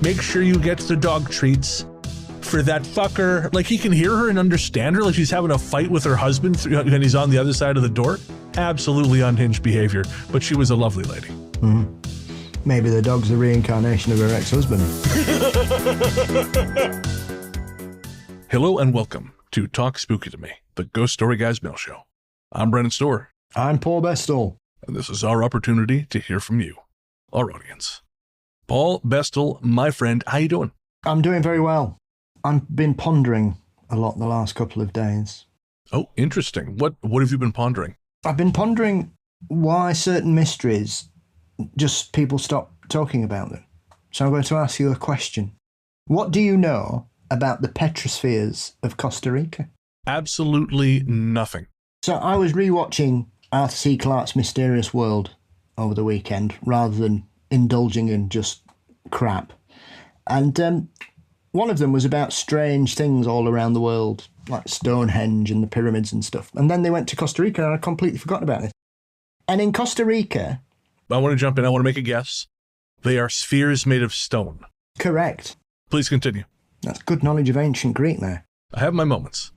make sure you get the dog treats for that fucker. Like, he can hear her and understand her, like she's having a fight with her husband and he's on the other side of the door. Absolutely unhinged behavior, but she was a lovely lady. Mm-hmm. Maybe the dog's the reincarnation of her ex-husband. Hello and welcome to Talk Spooky to Me, the Ghost Story Guys mail show. I'm Brennan Storr. I'm Paul Bestel. And this is our opportunity to hear from you, our audience. Paul Bestel, my friend, how you doing? I'm doing very well. I've been pondering a lot the last couple of days. Oh, interesting. What have you been pondering? I've been pondering why certain mysteries, just people stop talking about them. So I'm going to ask you a question. What do you know about the petrospheres of Costa Rica? Absolutely nothing. So I was rewatching Arthur C. Clarke's Mysterious World over the weekend, rather than indulging in just crap. And one of them was about strange things all around the world, like Stonehenge and the pyramids and stuff. And then they went to Costa Rica, and I completely forgot about it. And in Costa Rica... I want to jump in. I want to make a guess. They are spheres made of stone. Correct. Please continue. That's good knowledge of ancient Greek there. I have my moments.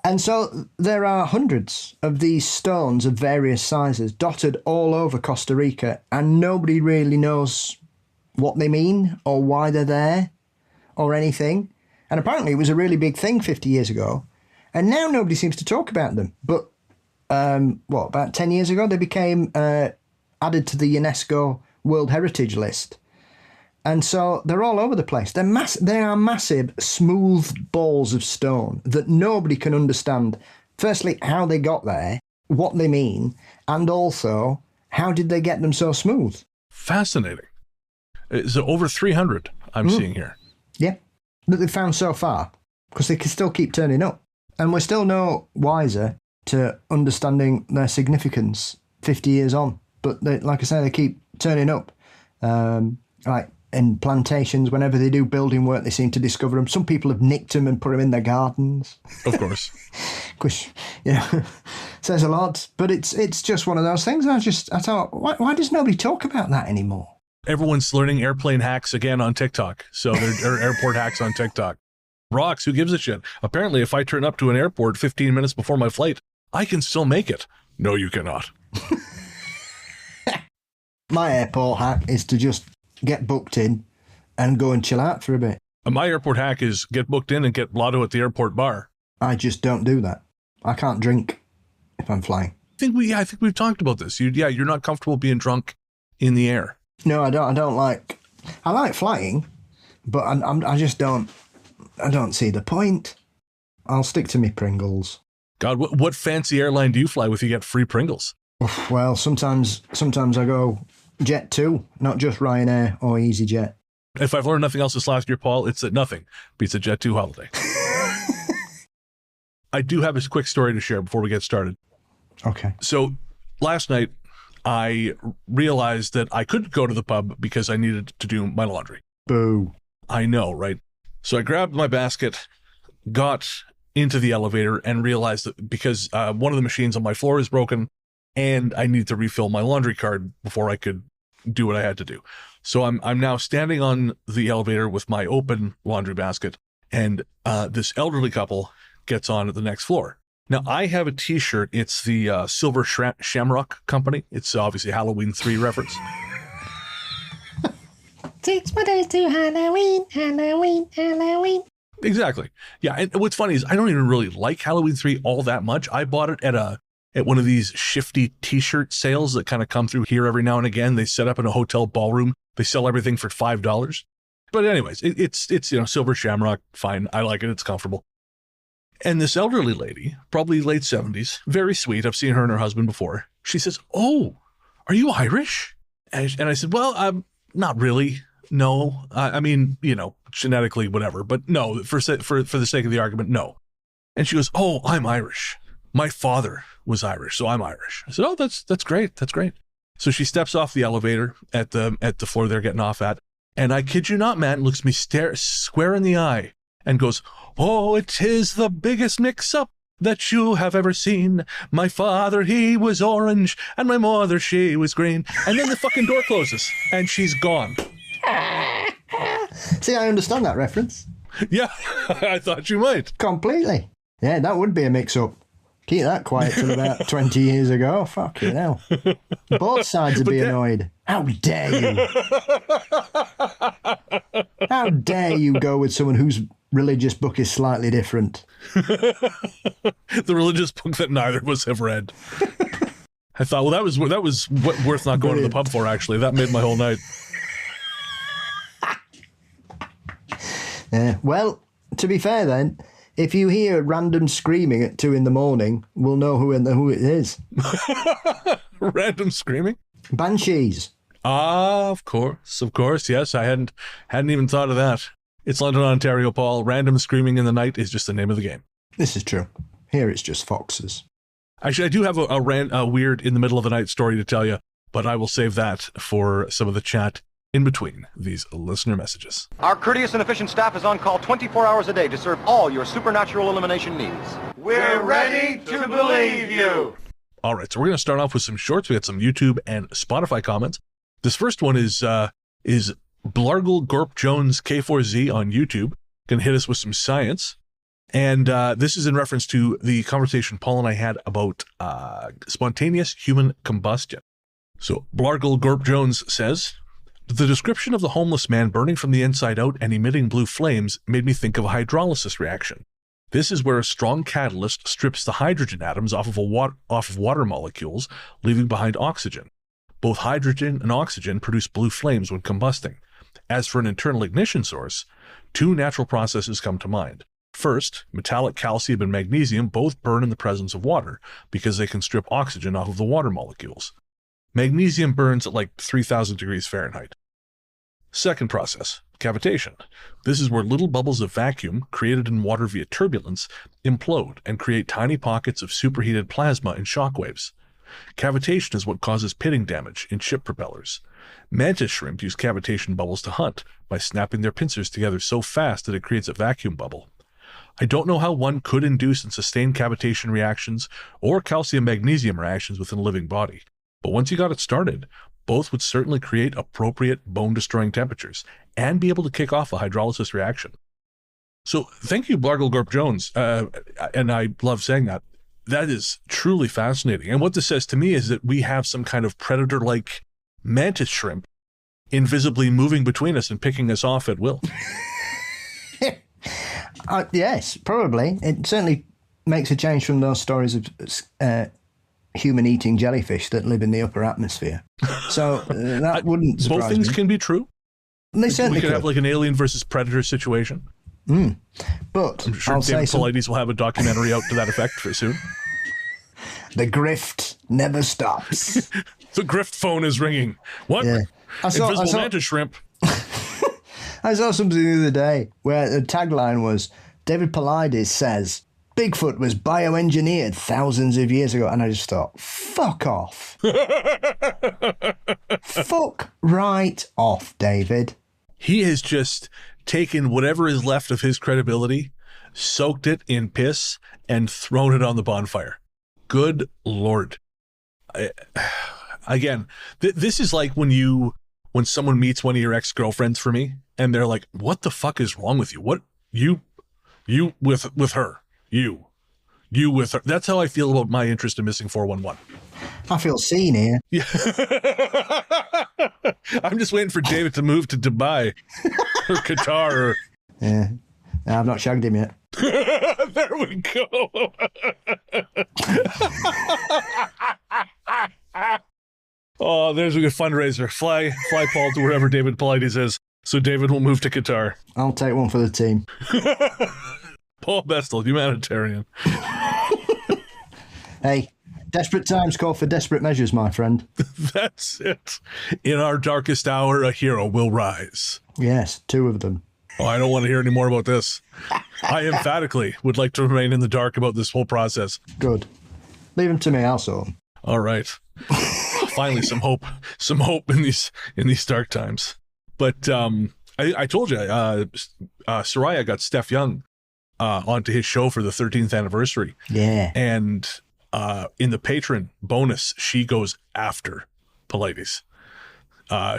And so there are hundreds of these stones of various sizes dotted all over Costa Rica, and nobody really knows what they mean or why they're there or anything. And apparently it was a really big thing 50 years ago, and now nobody seems to talk about them. But, about 10 years ago, they became added to the UNESCO World Heritage List. And so they're all over the place. They are massive, smooth balls of stone that nobody can understand. Firstly, how they got there, what they mean, and also, how did they get them so smooth? Fascinating. It's over 300 I'm seeing here. Yeah, that they've found so far, because they can still keep turning up. And we're still no wiser to understanding their significance 50 years on. But like I say, they keep turning up. Like in plantations, whenever they do building work, they seem to discover them. Some people have nicked them and put them in their gardens. Of course. Which, says a lot. But it's just one of those things. I thought, why does nobody talk about that anymore? Everyone's learning airplane hacks again on TikTok. So there are airport hacks on TikTok. Rocks, who gives a shit? Apparently, if I turn up to an airport 15 minutes before my flight, I can still make it. No, you cannot. My airport hack is to just get booked in and go and chill out for a bit. My airport hack is get booked in and get blotto at the airport bar. I just don't do that. I can't drink if I'm flying. I think we've talked about this. You're not comfortable being drunk in the air. No, I like flying, but I just don't see the point. I'll stick to me Pringles. God, what fancy airline do you fly with? You get free Pringles. Well, sometimes I go Jet 2, not just Ryanair or EasyJet. If I've learned nothing else this last year, Paul, it's that nothing beats a Jet 2 holiday. I do have a quick story to share before we get started. Okay. So last night, I realized that I couldn't go to the pub because I needed to do my laundry. Boo. I know, right? So I grabbed my basket, got into the elevator, and realized that because one of the machines on my floor is broken, and I need to refill my laundry card before I could do what I had to do. So I'm now standing on the elevator with my open laundry basket, and this elderly couple gets on at the next floor. Now, I have a T-shirt. It's the Silver Shamrock Company. It's obviously Halloween 3 reference. 6 more days to Halloween, Halloween, Halloween. Exactly. Yeah, and what's funny is I don't even really like Halloween 3 all that much. I bought it at one of these shifty T-shirt sales that kind of come through here every now and again. They set up in a hotel ballroom. They sell everything for $5. But anyways, it's Silver Shamrock. Fine. I like it. It's comfortable. And this elderly lady, probably late 70s, very sweet. I've seen her and her husband before. She says, "Oh, are you Irish?" And I said, "Well, I'm not really. No. I mean, genetically, whatever. But no, for the sake of the argument, no." And she goes, "Oh, I'm Irish. My father was Irish, so I'm Irish." I said, "Oh, that's great. That's great." So she steps off the elevator at the floor they're getting off at. And I kid you not, man, looks me square in the eye and goes, "Oh, it is the biggest mix-up that you have ever seen. My father, he was orange, and my mother, she was green. And then the fucking door closes, and she's gone. See, I understand that reference. Yeah, I thought you might. Completely. Yeah, that would be a mix-up. Keep that quiet till about 20 years ago. Fucking hell. Both sides would be annoyed. How dare you? How dare you go with someone whose religious book is slightly different? The religious book that neither of us have read. I thought, well, that was worth not going to the pub for, actually. That made my whole night. Yeah. Well, to be fair then, if you hear random screaming at 2 a.m, we'll know who it is. Random screaming? Banshees. Ah, of course. Yes, I hadn't even thought of that. It's London, Ontario, Paul. Random screaming in the night is just the name of the game. This is true. Here it's just foxes. Actually, I do have a weird in the middle of the night story to tell you, but I will save that for some of the chat in between these listener messages. Our courteous and efficient staff is on call 24 hours a day to serve all your supernatural elimination needs. We're ready to believe you. All right, so we're going to start off with some shorts. We got some YouTube and Spotify comments. This first one is Blargle Gorp Jones K4Z on YouTube. Going to hit us with some science. And this is in reference to the conversation Paul and I had about spontaneous human combustion. So Blargle Gorp Jones says, the description of the homeless man burning from the inside out and emitting blue flames made me think of a hydrolysis reaction. This is where a strong catalyst strips the hydrogen atoms off of water molecules, leaving behind oxygen. Both hydrogen and oxygen produce blue flames when combusting. As for an internal ignition source, 2 natural processes come to mind. First, metallic calcium and magnesium both burn in the presence of water because they can strip oxygen off of the water molecules. Magnesium burns at like 3,000 degrees Fahrenheit. Second process, cavitation. This is where little bubbles of vacuum created in water via turbulence implode and create tiny pockets of superheated plasma and shockwaves. Cavitation is what causes pitting damage in ship propellers. Mantis shrimp use cavitation bubbles to hunt by snapping their pincers together so fast that it creates a vacuum bubble. I don't know how one could induce and sustain cavitation reactions or calcium-magnesium reactions within a living body, but once you got it started, both would certainly create appropriate bone-destroying temperatures and be able to kick off a hydrolysis reaction. So thank you, Blargle Gorp Jones, and I love saying that. That is truly fascinating. And what this says to me is that we have some kind of predator-like mantis shrimp invisibly moving between us and picking us off at will. Yes, probably. It certainly makes a change from those stories of human-eating jellyfish that live in the upper atmosphere. So that wouldn't surprise Both things me. can be true. They certainly we could have like an alien versus predator situation. But I'm sure I'll David say Paulides will have a documentary out to that effect for soon. the grift never stops. The grift phone is ringing. What? Yeah. Invisible mantis shrimp. I saw something the other day where the tagline was, David Paulides says, Bigfoot was bioengineered thousands of years ago. And I just thought, fuck off. Fuck right off, David. He has just taken whatever is left of his credibility, soaked it in piss, and thrown it on the bonfire. Good Lord. Again, this is like when someone meets one of your ex-girlfriends for me, and they're like, what the fuck is wrong with you? What? You with her. You with her. That's how I feel about my interest in Missing 411. I feel seen here. Yeah. I'm just waiting for David to move to Dubai or Qatar. Or... Yeah. I've not shagged him yet. There we go. Oh, there's a good fundraiser. Fly Paul to wherever David Paulides is, so David will move to Qatar. I'll take one for the team. Paul Bestel, humanitarian. Hey, desperate times call for desperate measures, my friend. That's it. In our darkest hour, a hero will rise. Yes, 2 of them. Oh, I don't want to hear any more about this. I emphatically would like to remain in the dark about this whole process. Good. Leave them to me, I'll sort them. All right. Finally, some hope in these dark times. But I told you, Soraya got Steph Young onto his show for the 13th anniversary. Yeah. And in the patron bonus, she goes after Pilates.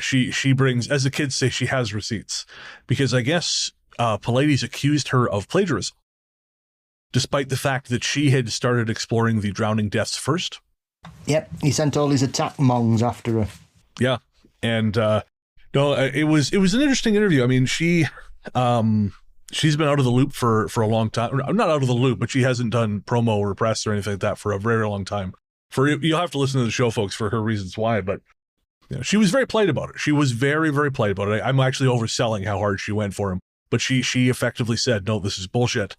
She brings, as the kids say, she has receipts, because I guess Pilates accused her of plagiarism, despite the fact that she had started exploring the drowning deaths first. Yep, he sent all his attack mongs after her. Yeah, and no, it was an interesting interview. I mean, she's been out of the loop for a long time. Not out of the loop, but she hasn't done promo or press or anything like that for a very long time. You'll have to listen to the show, folks, for her reasons why, but she was very polite about it. She was very, very polite about it. I'm actually overselling how hard she went for him, but she effectively said, "No, this is bullshit.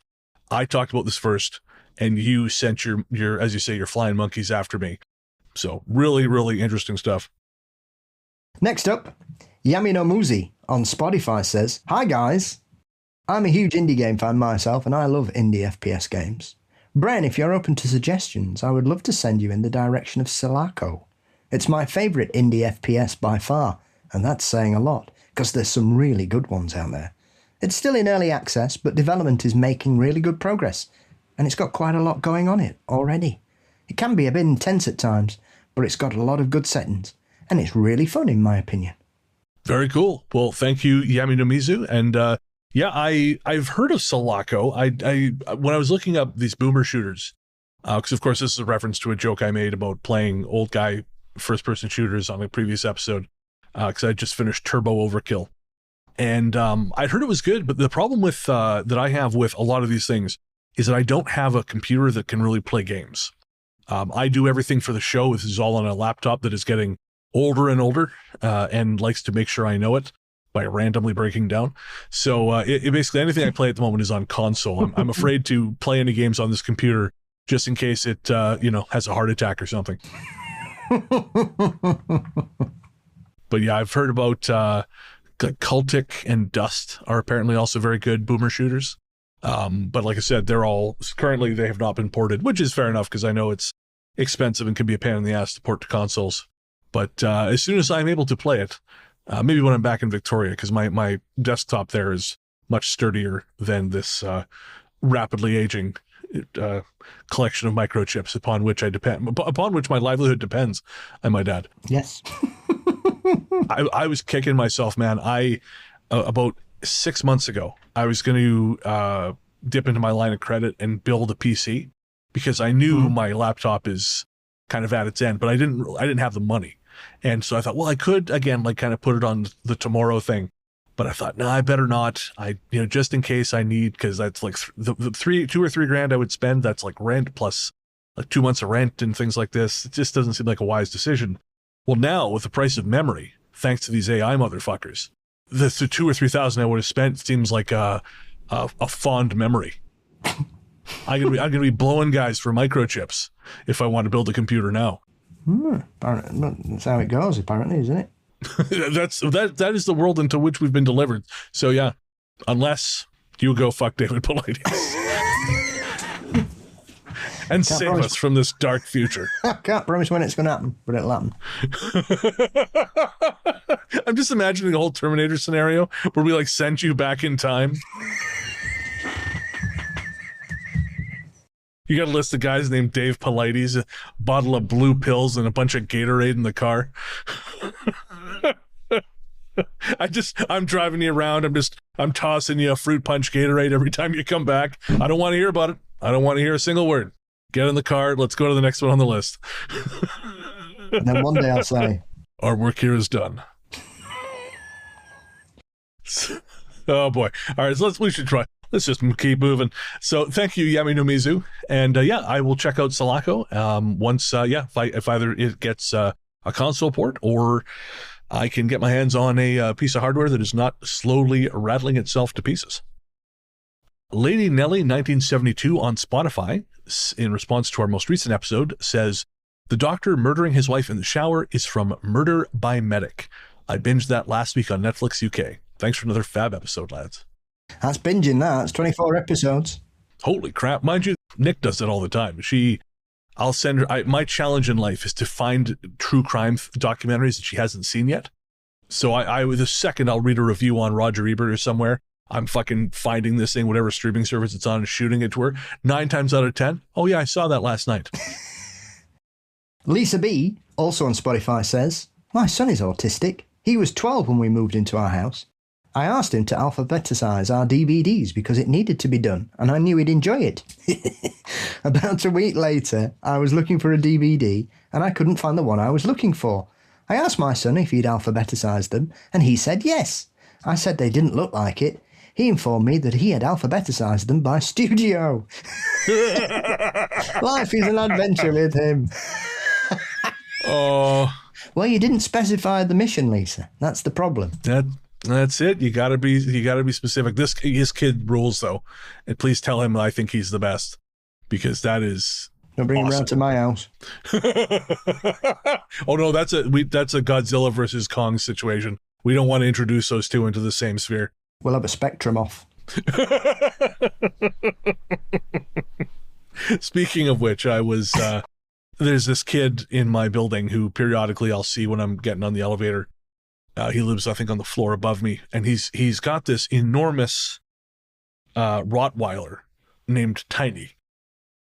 I talked about this first, and you sent your as you say, your flying monkeys after me." So really, really interesting stuff. Next up, Yamino Muzi on Spotify says, "Hi guys, I'm a huge indie game fan myself, and I love indie FPS games. Bren, if you're open to suggestions, I would love to send you in the direction of Sulaco. It's my favourite indie FPS by far, and that's saying a lot, because there's some really good ones out there. It's still in early access, but development is making really good progress, and it's got quite a lot going on it already. It can be a bit intense at times, but it's got a lot of good settings, and it's really fun in my opinion." Very cool. Well, thank you, Yamino Mizu. And yeah, I've heard of Sulaco. I when I was looking up these boomer shooters, because of course this is a reference to a joke I made about playing old guy first-person shooters on a previous episode, because I just finished Turbo Overkill. And I'd heard it was good, but the problem with that I have with a lot of these things is that I don't have a computer that can really play games. I do everything for the show. This is all on a laptop that is getting older and older, and likes to make sure I know it by randomly breaking down. So it basically anything I play at the moment is on console. I'm afraid to play any games on this computer just in case it has a heart attack or something. But yeah, I've heard about Cultic and Dust are apparently also very good boomer shooters. But like I said, they have not been ported, which is fair enough because I know it's expensive and can be a pain in the ass to port to consoles. But as soon as I'm able to play it, maybe when I'm back in Victoria, because my desktop there is much sturdier than this rapidly aging collection of microchips upon which my livelihood depends, I might add. Yes. I was kicking myself, man. About 6 months ago, I was going to dip into my line of credit and build a PC because I knew my laptop is kind of at its end, but I didn't have the money. And so I thought, well, I could again, like kind of put it on the tomorrow thing, but I thought, no, I better not. Just in case I need, because that's like the $2 or $3 grand I would spend. That's like rent plus like 2 months of rent and things like this. It just doesn't seem like a wise decision. Well, now with the price of memory, thanks to these AI motherfuckers, the $2,000 or $3,000 I would have spent seems like a fond memory. I'm gonna be blowing guys for microchips if I want to build a computer now. That's how it goes, apparently, isn't it? that is the world into which we've been delivered. So yeah, unless you go fuck David Paulides and save us from this dark future. I can't promise when it's going to happen, but it'll happen. I'm just imagining a whole Terminator scenario where we like send you back in time. You got a list of guys named Dave Paulides, a bottle of blue pills, and a bunch of Gatorade in the car. I'm driving you around. I'm tossing you a fruit punch Gatorade every time you come back. I don't want to hear about it. I don't want to hear a single word. Get in the car. Let's go to the next one on the list. And then one day I'll say, our work here is done. Oh boy. All right. So we should try. Let's just keep moving. So thank you, Yamino Mizu. And yeah, I will check out Sulaco once, if either it gets a console port or I can get my hands on a piece of hardware that is not slowly rattling itself to pieces. Lady Nelly 1972 on Spotify, in response to our most recent episode, says, "The doctor murdering his wife in the shower is from Murder by Medic. I binged that last week on Netflix UK. Thanks for another fab episode, lads." That's binging that. It's 24 episodes. Holy crap. Mind you, Nick does it all the time. I'll send her, my challenge in life is to find true crime documentaries that she hasn't seen yet. So the second I'll read a review on Roger Ebert or somewhere, I'm fucking finding this thing, whatever streaming service it's on, and shooting it to her. 9 times out of 10, oh yeah, I saw that last night. Lisa B, also on Spotify, says, my son is autistic. He was 12 when we moved into our house. I asked him to alphabeticize our DVDs because it needed to be done, and I knew he'd enjoy it. About a week later, I was looking for a DVD, and I couldn't find the one I was looking for. I asked my son if he'd alphabeticized them, and he said yes. I said they didn't look like it. He informed me that he had alphabeticized them by studio. Life is an adventure with him. Oh. Well, you didn't specify the mission, Lisa. That's the problem. That's it. You gotta be specific. His kid rules though, and please tell him I think he's the best, because that is. Don't bring him round to my house. Oh no, that's a Godzilla versus Kong situation. We don't want to introduce those two into the same sphere. We'll have a spectrum off. Speaking of which, I was there's this kid in my building who periodically I'll see when I'm getting on the elevator. He lives, I think, on the floor above me, and he's got this enormous Rottweiler named Tiny,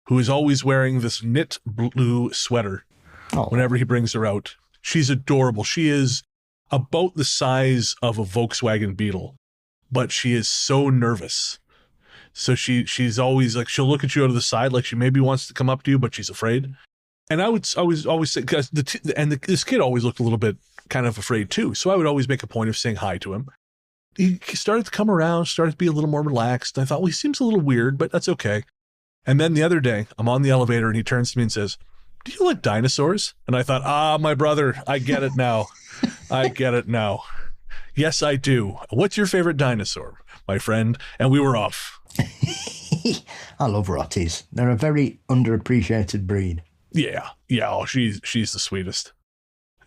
who is always wearing this knit blue sweater whenever he brings her out. She's adorable. She is about the size of a Volkswagen Beetle, but she is so nervous. So she's always like, she'll look at you out of the side like she maybe wants to come up to you, but she's afraid. And I would always say, because this kid always looked a little bit kind of afraid too. So I would always make a point of saying hi to him. He started to come around, started to be a little more relaxed. I thought, well, he seems a little weird, but that's okay. And then the other day, I'm on the elevator and he turns to me and says, do you like dinosaurs? And I thought, my brother, I get it now. I get it now. Yes, I do. What's your favorite dinosaur, my friend? And we were off. I love Rotties. They're a very underappreciated breed. Yeah. Oh, she's the sweetest.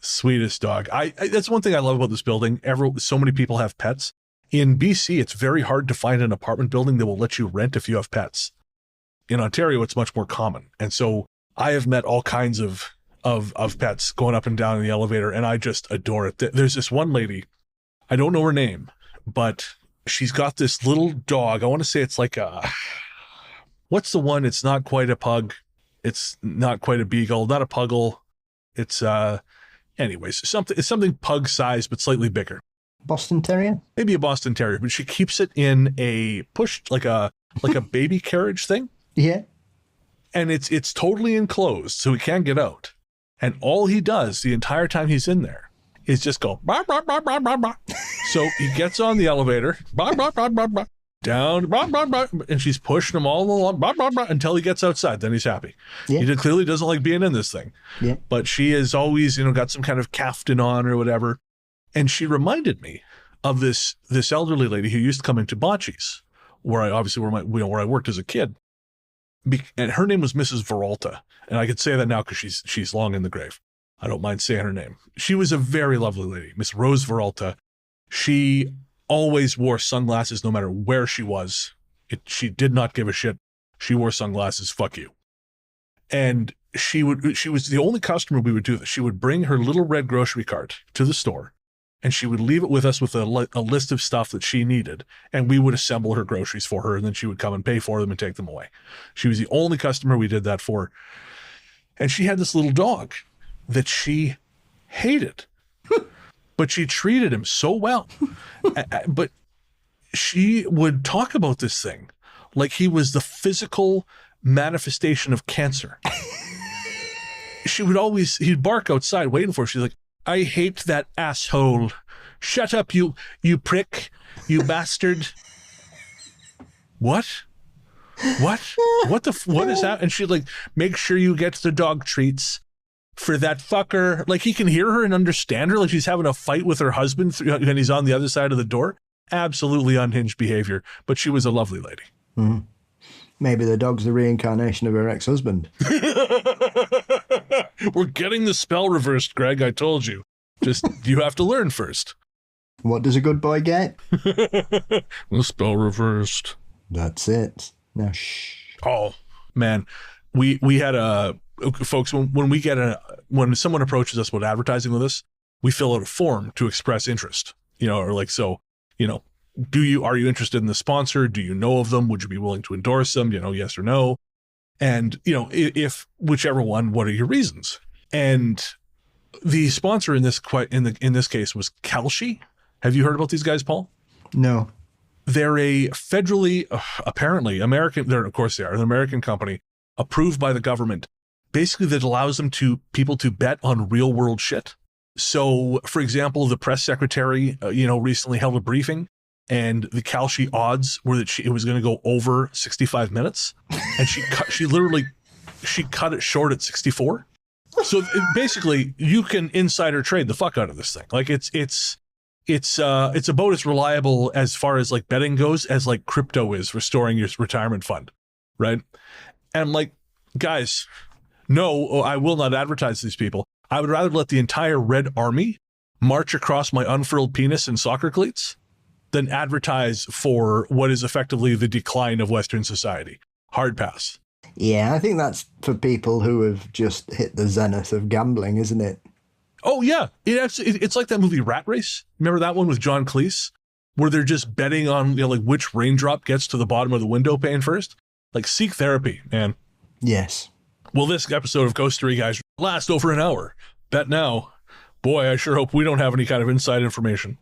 Sweetest dog. That's one thing I love about this building. So many people have pets. In BC, it's very hard to find an apartment building that will let you rent if you have pets. In Ontario, it's much more common. And so I have met all kinds of pets going up and down in the elevator, and I just adore it. There's this one lady, I don't know her name, but she's got this little dog. I want to say it's like what's the one? It's not quite a pug. It's not quite a beagle, not a puggle. It's anyways, it's something pug size but slightly bigger. Boston Terrier? Maybe a Boston Terrier, but she keeps it in a push like a baby carriage thing. Yeah. And it's totally enclosed, so he can't get out. And all he does the entire time he's in there is just go bah, bah, bah, bah, bah, bah. So he gets on the elevator, bah, bah, bah, bah, bah, down, bah, bah, bah, and she's pushing him all along, bah, bah, bah, until he gets outside. Then he's happy. Yeah. He clearly doesn't like being in this thing. Yeah. But she is always, got some kind of caftan on or whatever. And she reminded me of this elderly lady who used to come into Bocce's, where I worked as a kid. And her name was Mrs. Veralta. And I could say that now because she's long in the grave. I don't mind saying her name. She was a very lovely lady, Miss Rose Veralta. She always wore sunglasses no matter where she was. She did not give a shit. She wore sunglasses, fuck you. And she was the only customer we would do this. She would bring her little red grocery cart to the store, and she would leave it with us with a list of stuff that she needed, and we would assemble her groceries for her, and then she would come and pay for them and take them away. She was the only customer we did that for. And she had this little dog that she hated, but she treated him so well. But she would talk about this thing like he was the physical manifestation of cancer. He'd bark outside waiting for her. She's like, I hate that asshole. Shut up, you prick, you bastard. What is that? And she'd like, make sure you get the dog treats for that fucker. Like, he can hear her and understand her. Like she's having a fight with her husband and he's on the other side of the door. Absolutely unhinged behavior, but she was a lovely lady. Mm-hmm. Maybe the dog's the reincarnation of her ex-husband. We're getting the spell reversed, Greg. I told you. Just, you have to learn first. What does a good boy get? The spell reversed. That's it. Now, shh. Oh, man. We had folks, when someone approaches us about advertising with us, we fill out a form to express interest, or like, so, are you interested in the sponsor? Do you know of them? Would you be willing to endorse them? Yes or no? And, if whichever one, what are your reasons? And the sponsor in this case was Kalshi. Have you heard about these guys, Paul? No. They're a federally, apparently American, they're an American company approved by the government, basically that allows people to bet on real world shit. So, for example, the press secretary, recently held a briefing, and the Kalshi odds were that it was going to go over 65 minutes, and she cut it short at 64. So basically, you can insider trade the fuck out of this thing. Like it's about as reliable as far as like betting goes as like crypto is for storing your retirement fund, right? And I'm like, guys, no, I will not advertise these people. I would rather let the entire Red Army march across my unfurled penis in soccer cleats than advertise for what is effectively the decline of Western society. Hard pass. Yeah, I think that's for people who have just hit the zenith of gambling, isn't it? Oh, yeah. It's like that movie Rat Race. Remember that one with John Cleese? Where they're just betting on which raindrop gets to the bottom of the window pane first? Like, seek therapy, man. Yes. Will this episode of Ghost Story Guys last over an hour? Bet now. Boy, I sure hope we don't have any kind of inside information.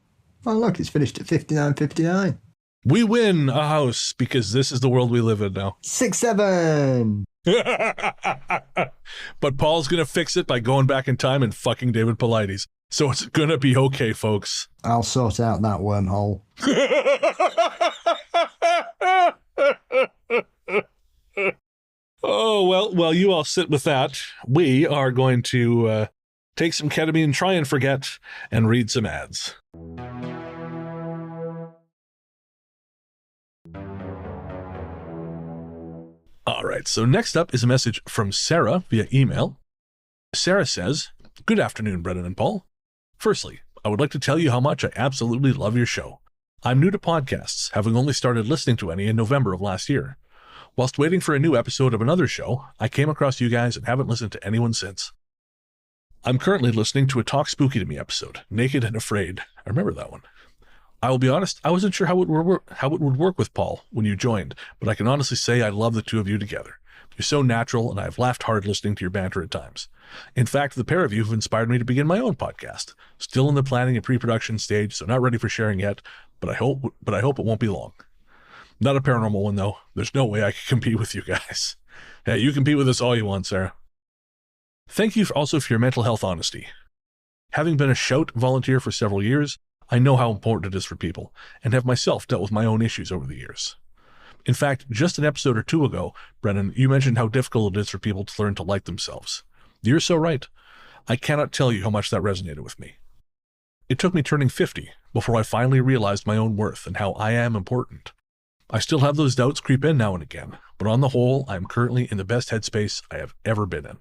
Oh, look, it's finished at 59.59. We win a house because this is the world we live in now. 6-7. But Paul's going to fix it by going back in time and fucking David Paulides. So it's going to be okay, folks. I'll sort out that wormhole. Oh, well, you all sit with that. We are going to take some ketamine, try and forget, and read some ads. All right, so next up is a message from Sarah via email. Sarah says, "Good afternoon, Brennan and Paul. Firstly, I would like to tell you how much I absolutely love your show. I'm new to podcasts, having only started listening to any in November of last year. Whilst waiting for a new episode of another show, I came across you guys and haven't listened to anyone since. I'm currently listening to a Talk Spooky to Me episode, Naked and Afraid. I remember that one. I will be honest, I wasn't sure how it would work with Paul when you joined, but I can honestly say I love the two of you together. You're so natural, and I've laughed hard listening to your banter at times. In fact, the pair of you have inspired me to begin my own podcast. Still in the planning and pre-production stage, so not ready for sharing yet, but I hope it won't be long. Not a paranormal one, though. There's no way I can compete with you guys. Yeah, you compete with us all you want, Sarah. Thank you also for your mental health honesty. Having been a Shout volunteer for several years, I know how important it is for people, and have myself dealt with my own issues over the years. In fact, just an episode or two ago, Brennan, you mentioned how difficult it is for people to learn to like themselves. You're so right. I cannot tell you how much that resonated with me. It took me turning 50 before I finally realized my own worth and how I am important. I still have those doubts creep in now and again, but on the whole, I am currently in the best headspace I have ever been in.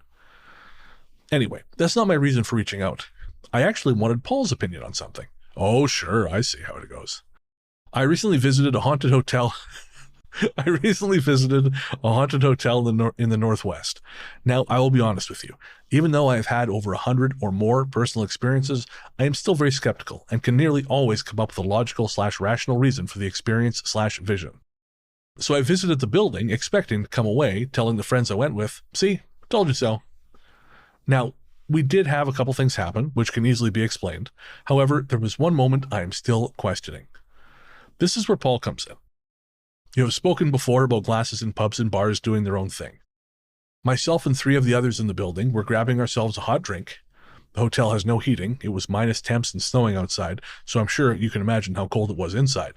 Anyway, that's not my reason for reaching out. I actually wanted Paul's opinion on something. Oh, sure, I see how it goes. I recently visited a haunted hotel in the Northwest. Now, I will be honest with you. Even though I have had over 100 or more personal experiences, I am still very skeptical and can nearly always come up with a logical/rational reason for the experience/vision. So I visited the building expecting to come away telling the friends I went with, "See, told you so." Now, we did have a couple things happen, which can easily be explained. However, there was one moment I am still questioning. This is where Paul comes in. You have spoken before about glasses in pubs and bars doing their own thing. Myself and 3 of the others in the building were grabbing ourselves a hot drink. The hotel has no heating. It was minus temps and snowing outside, so I'm sure you can imagine how cold it was inside.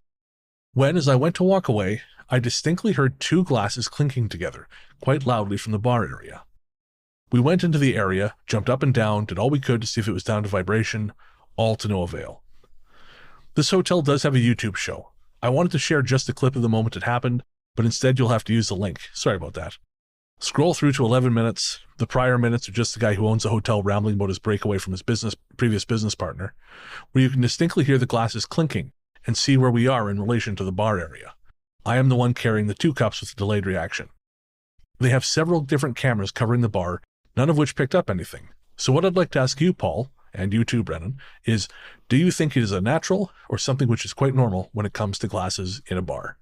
When, as I went to walk away, I distinctly heard 2 glasses clinking together, quite loudly from the bar area. We went into the area, jumped up and down, did all we could to see if it was down to vibration, all to no avail. This hotel does have a YouTube show. I wanted to share just a clip of the moment it happened, but instead you'll have to use the link. Sorry about that. Scroll through to 11 minutes. The prior minutes are just the guy who owns the hotel rambling about his breakaway from his previous business partner, where you can distinctly hear the glasses clinking and see where we are in relation to the bar area. I am the one carrying the 2 cups with the delayed reaction. They have several different cameras covering the bar, none of which picked up anything. So what I'd like to ask you, Paul, and you too, Brennan, is do you think it is a natural or something which is quite normal when it comes to glasses in a bar?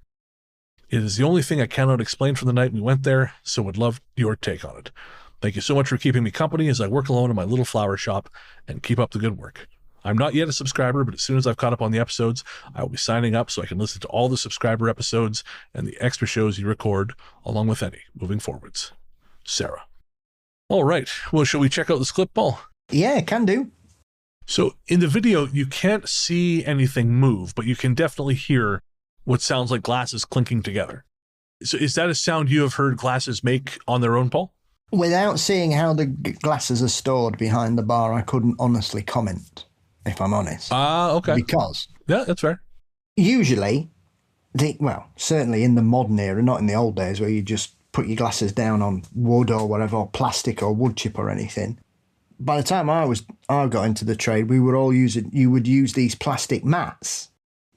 It is the only thing I cannot explain from the night we went there, so would love your take on it. Thank you so much for keeping me company as I work alone in my little flower shop, and keep up the good work. I'm not yet a subscriber, but as soon as I've caught up on the episodes, I will be signing up so I can listen to all the subscriber episodes and the extra shows you record, along with any moving forwards. Sarah. All right. Well, shall we check out this clip, Paul? Yeah, can do. So in the video, you can't see anything move, but you can definitely hear what sounds like glasses clinking together. So is that a sound you have heard glasses make on their own, Paul? Without seeing how the glasses are stored behind the bar, I couldn't honestly comment, if I'm honest. Okay. Because yeah, that's fair. Usually, certainly in the modern era, not in the old days where you just put your glasses down on wood or whatever, or plastic or wood chip or anything. By the time I got into the trade, you would use these plastic mats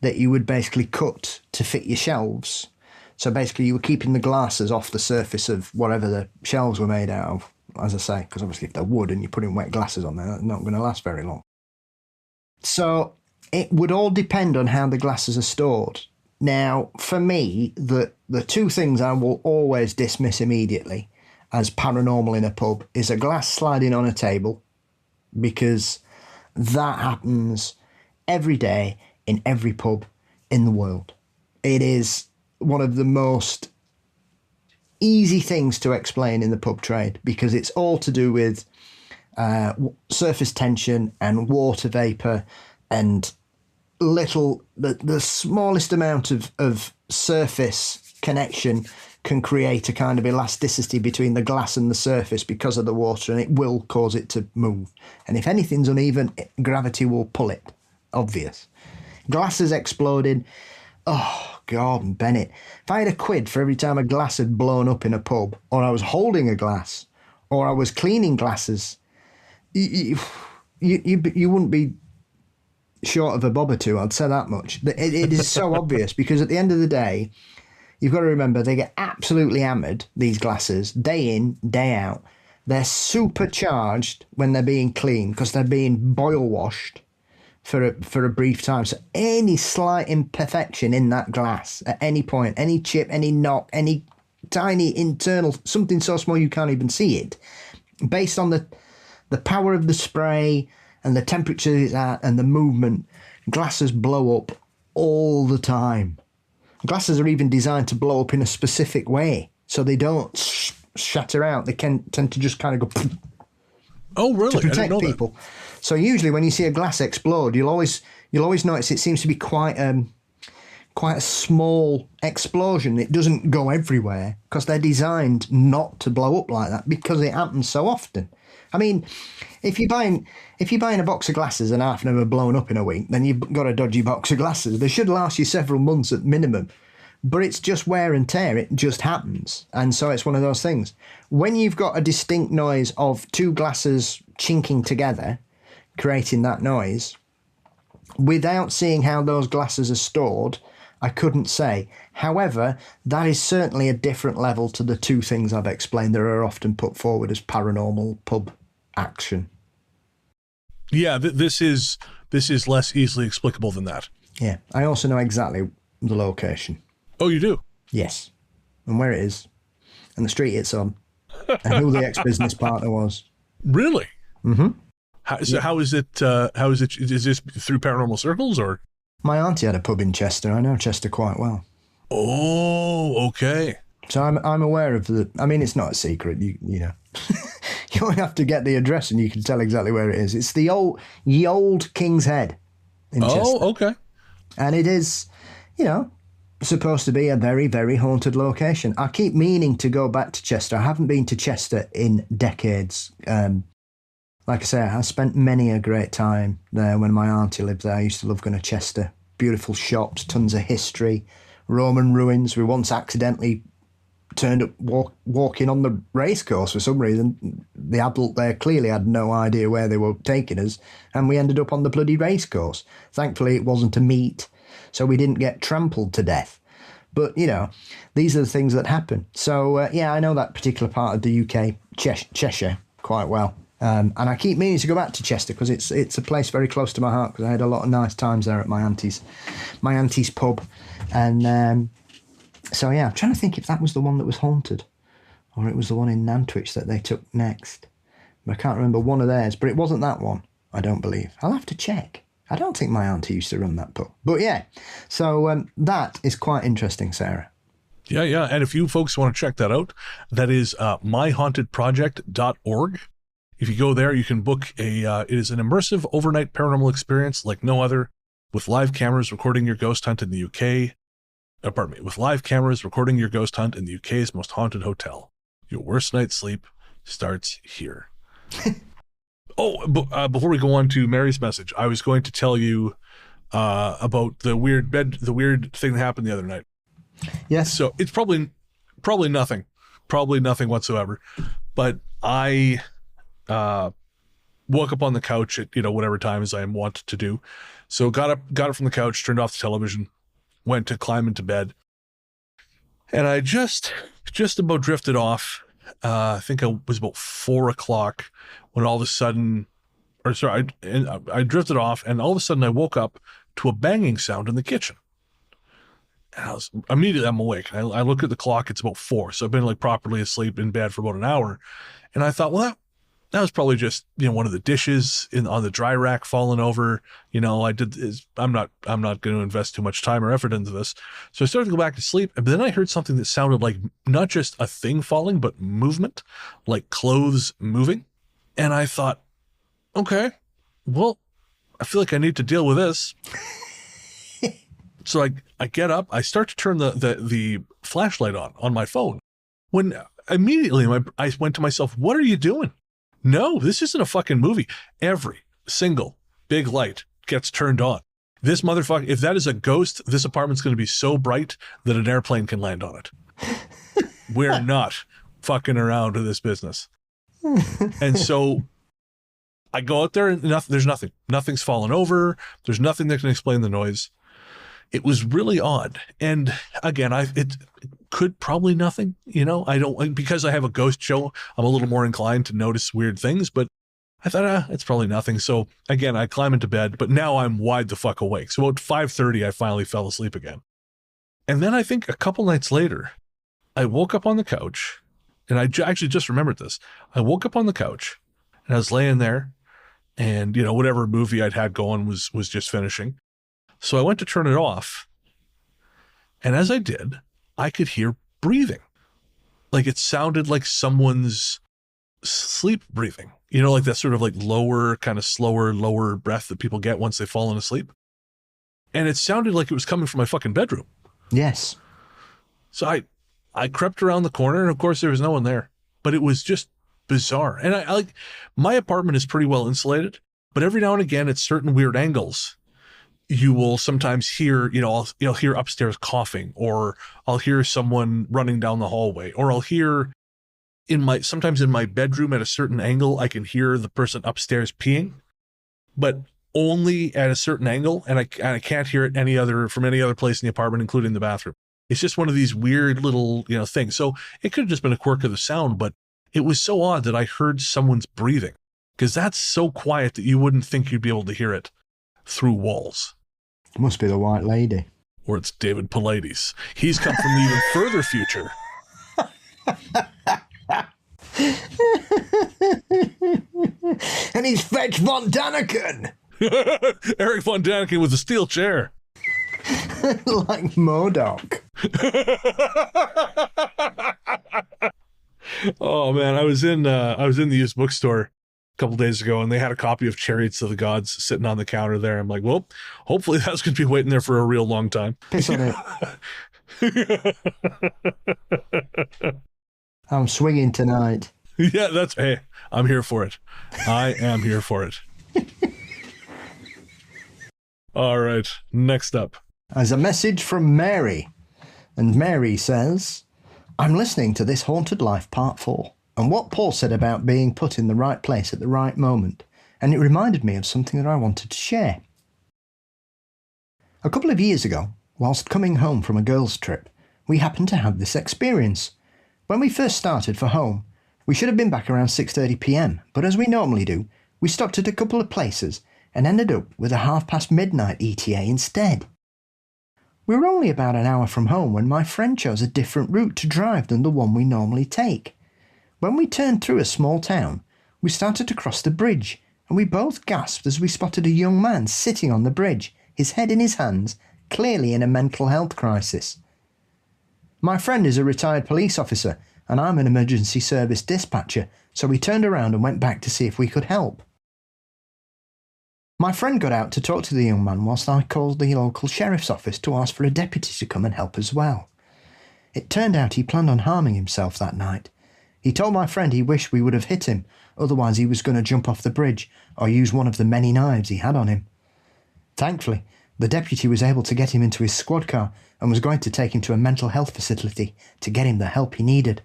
that you would basically cut to fit your shelves. So basically you were keeping the glasses off the surface of whatever the shelves were made out of, as I say, because obviously if they're wood and you're putting wet glasses on there, they're not going to last very long. So it would all depend on how the glasses are stored. Now, for me, the two things I will always dismiss immediately as paranormal in a pub is a glass sliding on a table, because that happens every day in every pub in the world. It is one of the most easy things to explain in the pub trade, because it's all to do with surface tension and water vapour and the smallest amount of surface connection can create a kind of elasticity between the glass and the surface because of the water, and it will cause it to move. And if anything's uneven, gravity will pull it. Obvious. Glasses exploded. Oh, Gordon Bennett. If I had a quid for every time a glass had blown up in a pub, or I was holding a glass, or I was cleaning glasses, you wouldn't be short of a bob or two, I'd say that much. It is so obvious, because at the end of the day, you've got to remember, they get absolutely hammered, these glasses, day in, day out. They're supercharged when they're being cleaned because they're being boil washed for a brief time. So any slight imperfection in that glass at any point, any chip, any knock, any tiny internal, something so small you can't even see it, based on the power of the spray and the temperature it's at and the movement, glasses blow up all the time. Glasses are even designed to blow up in a specific way, so they don't shatter out. They tend to just kind of go. Oh, really? To protect people. That. So usually, when you see a glass explode, you'll always notice it seems to be quite a small explosion. It doesn't go everywhere because they're designed not to blow up like that, because it happens so often. I mean, if you're buying a box of glasses and half of them are blown up in a week, then you've got a dodgy box of glasses. They should last you several months at minimum. But it's just wear and tear. It just happens. And so it's one of those things. When you've got a distinct noise of two glasses chinking together, creating that noise, without seeing how those glasses are stored, I couldn't say. However, that is certainly a different level to the two things I've explained that are often put forward as paranormal pub action. Yeah, this is less easily explicable than that. Yeah, I also know exactly the location. Oh, you do? Yes, and where it is, and the street it's on, and who the ex-business partner was. Really? Mm-hmm. How is it? Is this through paranormal circles or? My auntie had a pub in Chester. I know Chester quite well. Oh, okay. So I'm aware of the. I mean, it's not a secret. You know, you only have to get the address and you can tell exactly where it is. It's the old King's Head in Chester. Oh, okay. And it is, supposed to be a very, very haunted location. I keep meaning to go back to Chester. I haven't been to Chester in decades. Like I say, I spent many a great time there when my auntie lived there. I used to love going to Chester. Beautiful shops, tons of history, Roman ruins. We once accidentally turned up walking on the racecourse for some reason. The adult there clearly had no idea where they were taking us, and we ended up on the bloody racecourse. Thankfully, it wasn't a meet, so we didn't get trampled to death. But, these are the things that happen. So, I know that particular part of the UK, Cheshire, quite well. And I keep meaning to go back to Chester because it's a place very close to my heart because I had a lot of nice times there at my auntie's pub. And so, yeah, I'm trying to think if that was the one that was haunted or it was the one in Nantwich that they took next. But I can't remember one of theirs, but it wasn't that one, I don't believe. I'll have to check. I don't think my auntie used to run that pub. But yeah, so that is quite interesting, Sarah. Yeah. And if you folks want to check that out, that is myhauntedproject.org. If you go there, you can book it is an immersive overnight paranormal experience like no other, with live cameras recording your ghost hunt in the UK. With live cameras recording your ghost hunt in the UK's most haunted hotel. Your worst night's sleep starts here. Before we go on to Mary's message, I was going to tell you about the weird thing that happened the other night. Yes. So it's probably nothing whatsoever. But I woke up on the couch at whatever time as I am wont to do. So got up from the couch, turned off the television, went to climb into bed, and I just about drifted off. I think it was about 4:00 when all of a sudden, I drifted off, and all of a sudden I woke up to a banging sound in the kitchen. And I'm awake. I look at the clock, it's about 4. So I've been like properly asleep in bed for about an hour. And I thought, well, that was probably just, one of the dishes on the dry rack falling over. I'm not going to invest too much time or effort into this. So I started to go back to sleep. But then I heard something that sounded like not just a thing falling, but movement, like clothes moving. And I thought, okay, well, I feel like I need to deal with this. So I get up, I start to turn the flashlight on my phone, when immediately I went to myself, what are you doing? No, this isn't a fucking movie. Every single big light gets turned on. This motherfucker, if that is a ghost, this apartment's going to be so bright that an airplane can land on it. We're not fucking around with this business. And so I go out there and there's nothing. Nothing's fallen over. There's nothing that can explain the noise. It was really odd. And again, it could probably nothing, I don't, because I have a ghost show, I'm a little more inclined to notice weird things, but I thought, it's probably nothing. So again, I climb into bed, but now I'm wide the fuck awake. So about 5:30, I finally fell asleep again. And then I think a couple nights later, I woke up on the couch, and I actually just remembered this. I woke up on the couch and I was laying there, and whatever movie I'd had going was just finishing. So I went to turn it off, and as I did, I could hear breathing. Like it sounded like someone's sleep breathing. Like that sort of like lower, kind of slower, lower breath that people get once they've fallen asleep. And it sounded like it was coming from my fucking bedroom. Yes. So I crept around the corner, and of course there was no one there. But it was just bizarre. And I like, my apartment is pretty well insulated, but every now and again at certain weird angles, you will sometimes hear, I'll hear upstairs coughing, or I'll hear someone running down the hallway, or I'll hear sometimes in my bedroom at a certain angle, I can hear the person upstairs peeing, but only at a certain angle. And I can't hear it from any other place in the apartment, including the bathroom. It's just one of these weird little, things. So it could have just been a quirk of the sound, but it was so odd that I heard someone's breathing, because that's so quiet that you wouldn't think you'd be able to hear it through walls. It must be the White Lady. Or it's David Pilates. He's come from the even further future. And he's fetched Von Daniken. Eric Von Daniken with a steel chair. Like MODOK. Oh man, I was in the used bookstore a couple days ago, and they had a copy of Chariots of the Gods sitting on the counter there. I'm like, well, hopefully that's going to be waiting there for a real long time. Piss on it. I'm swinging tonight. Yeah, hey, I'm here for it. I am here for it. All right, next up. There's a message from Mary. And Mary says, I'm listening to This Haunted Life Part 4. And what Paul said about being put in the right place at the right moment, and it reminded me of something that I wanted to share. A couple of years ago, whilst coming home from a girls' trip, we happened to have this experience. When we first started for home, We should have been back around 6:30 p.m, but as we normally do, we stopped at a couple of places and ended up with a midnight ETA instead. We were only about an hour from home when my friend chose a different route to drive than the one we normally take. When we turned through a small town, we started to cross the bridge, and we both gasped as we spotted a young man sitting on the bridge, his head in his hands, clearly in a mental health crisis. My friend is a retired police officer, and I'm an emergency service dispatcher, so we turned around and went back to see if we could help. My friend got out to talk to the young man whilst I called the local sheriff's office to ask for a deputy to come and help as well. It turned out he planned on harming himself that night. He told my friend he wished we would have hit him, otherwise he was going to jump off the bridge or use one of the many knives he had on him. Thankfully, the deputy was able to get him into his squad car and was going to take him to a mental health facility to get him the help he needed.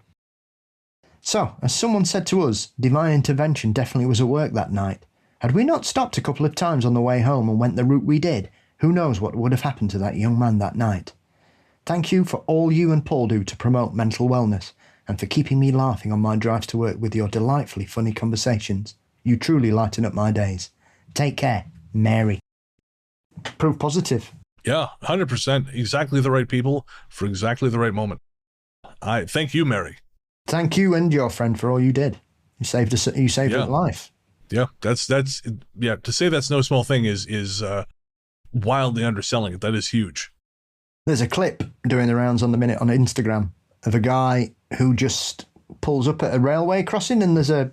So, as someone said to us, divine intervention definitely was at work that night. Had we not stopped a couple of times on the way home and went the route we did, who knows what would have happened to that young man that night. Thank you for all you and Paul do to promote mental wellness, and for keeping me laughing on my drives to work with your delightfully funny conversations. You truly lighten up my days. Take care, Mary. Proof positive. Yeah, 100%. Exactly the right people for exactly the right moment. I thank you, Mary. Thank you and your friend for all you did. You saved a life. Yeah, that's yeah. To say that's no small thing is wildly underselling it. That is huge. There's a clip doing the rounds on the minute on Instagram of a guy who just pulls up at a railway crossing, and there's a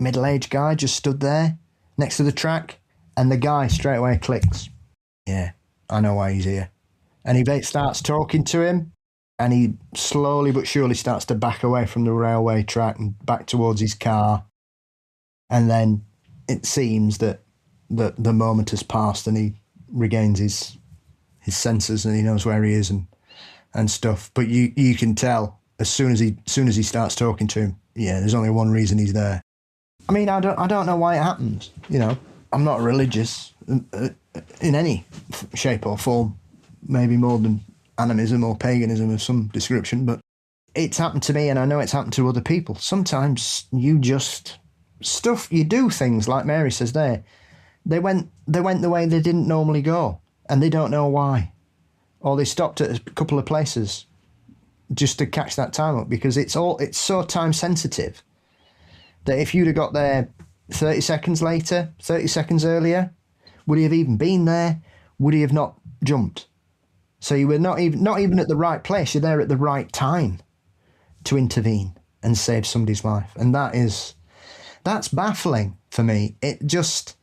middle-aged guy just stood there next to the track, and the guy straight away clicks, yeah, I know why he's here. And he starts talking to him, and he slowly but surely starts to back away from the railway track and back towards his car. And then it seems that the moment has passed and he regains his senses and he knows where he is and stuff. But you can tell as soon as he starts talking to him, yeah, there's only one reason he's there. I mean, I don't know why it happens. You know, I'm not religious in any shape or form, maybe more than animism or paganism of some description, but it's happened to me, and I know it's happened to other people. Sometimes you do things like Mary says there. They went the way they didn't normally go, and they don't know why. Or they stopped at a couple of places just to catch that time up, because it's so time sensitive that if you'd have got there 30 seconds later, 30 seconds earlier, would he have even been there? Would he have not jumped? So you were not even at the right place. You're there at the right time to intervene and save somebody's life. And that's baffling for me. It just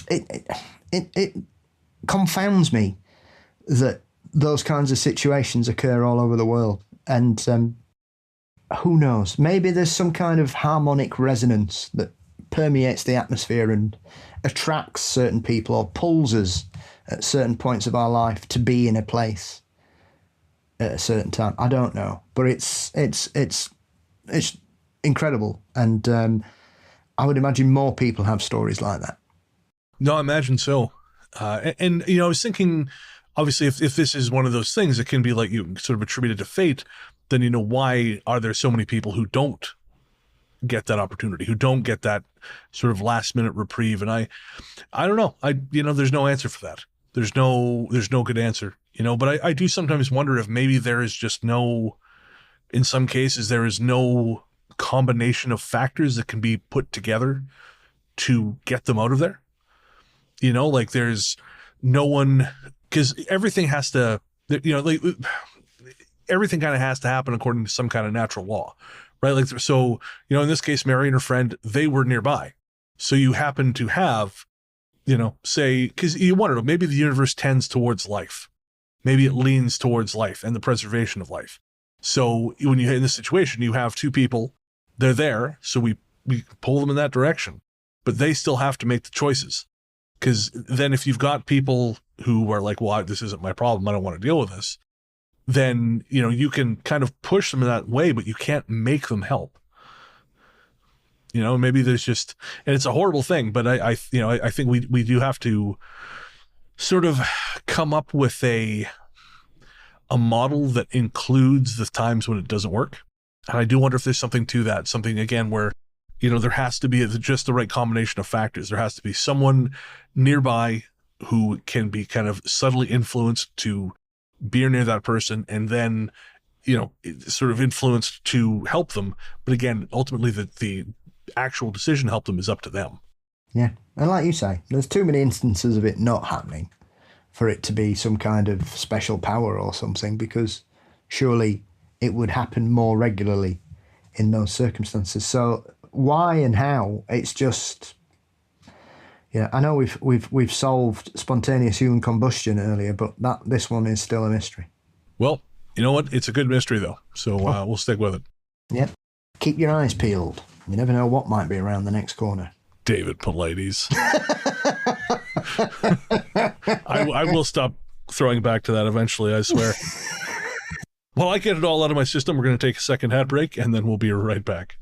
it confounds me that those kinds of situations occur all over the world. And who knows? Maybe there's some kind of harmonic resonance that permeates the atmosphere and attracts certain people or pulls us at certain points of our life to be in a place at a certain time. I don't know, but it's incredible, and I would imagine more people have stories like that. No, I imagine so. And you know, I was thinking, obviously, if this is one of those things, it can be like you sort of attributed to fate. Then you know, why are there so many people who don't get that opportunity, who don't get that sort of last minute reprieve? And I don't know. There's no answer for that. There's no good answer, you know, but I do sometimes wonder if maybe there is just in some cases, there is no combination of factors that can be put together to get them out of there. You know, like there's no one, because everything has to, you know, like everything kind of has to happen according to some kind of natural law. Right. Like, so, you know, in this case, Mary and her friend, they were nearby. So you happen to have, you know, say, because you wonder, maybe the universe tends towards life. Maybe it leans towards life and the preservation of life. So when you're in this situation, you have two people, they're there. So we pull them in that direction, but they still have to make the choices. Because then if you've got people who are like, well, this isn't my problem, I don't want to deal with this, then, you know, you can kind of push them in that way, but you can't make them help. You know, maybe there's just, and it's a horrible thing, but I think we do have to sort of come up with a a model that includes the times when it doesn't work. And I do wonder if there's something to that, something again where, there has to be just the right combination of factors. There has to be someone nearby who can be kind of subtly influenced to be near that person, and then, sort of influenced to help them. But again, ultimately the actual decision to help them is up to them. Yeah. And like you say, there's too many instances of it not happening for it to be some kind of special power or something, because surely it would happen more regularly in those circumstances. So why and how? It's just, I know we've solved spontaneous human combustion earlier, but this one is still a mystery. Well, you know what? It's a good mystery though, so we'll stick with it. Yep. Keep your eyes peeled. You never know what might be around the next corner. David Paulides. I will stop throwing back to that eventually, I swear. While I get it all out of my system, we're going to take a second hat break, and then we'll be right back.